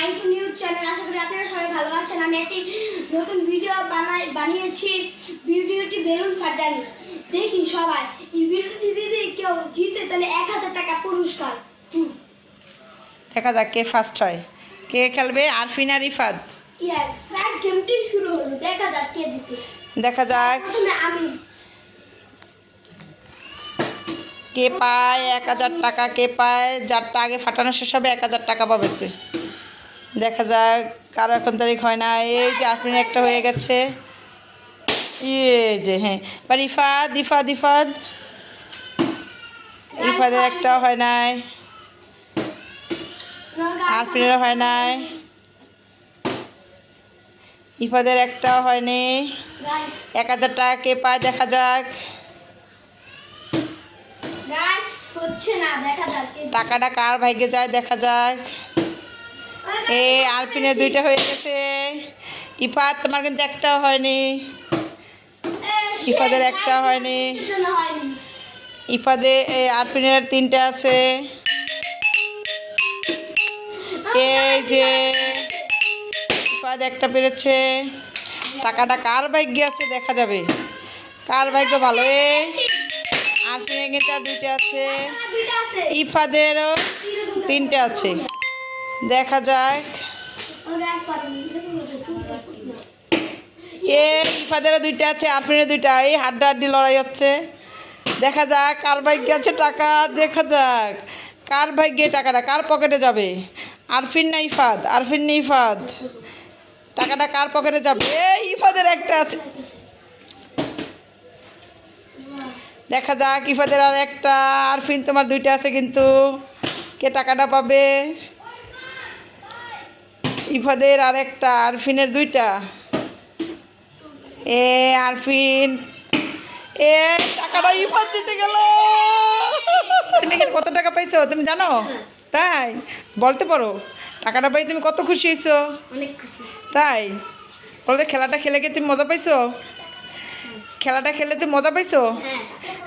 মাই two news channel. আশা করি আপনারা সবাই ভালো আছেন। আমি একটি নতুন ভিডিও বানিয়েছি। ভিডিওটি বেলুন ফাটানি। দেখি সবাই এই ভিডিওটি যদি কেউ জিতে তাহলে 1000 টাকা পুরস্কার। দেখা যাক কে ফার্স্ট হয়, কে খেলবে। আরফিন আর রিফাত। ইয়েস, ফার্স্ট গেমটি শুরু হলো। দেখা যাক কে জিতে। দেখা যাক প্রথমে আমি। কে পায় 1000 টাকা, কে পায়। যারটা আগে ফাটানো শেষ হবে 1000 টাকা পাবে। দেখা যাক কারো এখন তারিখ হয় না। এই যে আরফিনের একটা হয়ে গেছে। যে হ্যাঁ, বা রিফাত ইফাদ ইফাদ ইফাদের একটা হয় নাই, আরফিনেরও হয় নাই, ইফাদের একটাও হয়নি। 1000 টাকা কে পায় দেখা যাক। টাকাটা কার ভাগ্যে যায় দেখা যাক। আরফিনের 2টা হয়ে গেছে। ইফাত তোমার কিন্তু একটাও হয়নি, ইফাদের একটা হয়নি। ইফাদে আরফিনের 3টে আছে। এই যে ইফাদ একটা পেরেছে। টাকাটা কার ভাগ্যে আছে দেখা যাবে, কার ভাগ্য ভালো। আরফিনের কিন্তু 2টে আছে, ইফাদেরও 3টে আছে। দেখা যাক। ইফাদেরও 2টা আছে, আরফিনের 2টা। এই হাড্ডাহাড্ডি লড়াই হচ্ছে। দেখা যাক কার ভাগ্যে আছে টাকা। দেখা যাক কার ভাগ্যে টাকাটা, কার পকেটে যাবে। আরফিন না ইফাদ, আরফিন না ইফাদ। টাকাটা কার পকেটে যাবে। ইফাদের একটা আছে। দেখা যাক ইফাদের আর একটা। আরফিন তোমার 2টা আছে কিন্তু কে টাকাটা পাবে। ইফাদের আর একটা, আরফিনের 2টা। আরফিন টাকাটা ইফাদ জিতে গেল। তুমি এখানে কত টাকা পাইছো তুমি জানো? তাই বলতে পারো? টাকাটা পাই তুমি কত খুশি হয়েছো? অনেক খুশি। তাই বলতে খেলাটা খেলে কি তুমি মজা পাইছো? খেলাটা খেলে তুমি মজা পাইছো?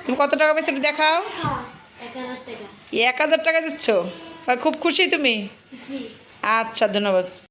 তুমি কত টাকা পাইছো একটু দেখাও। 1000 টাকা দিচ্ছ, খুব খুশি তুমি? আচ্ছা, ধন্যবাদ।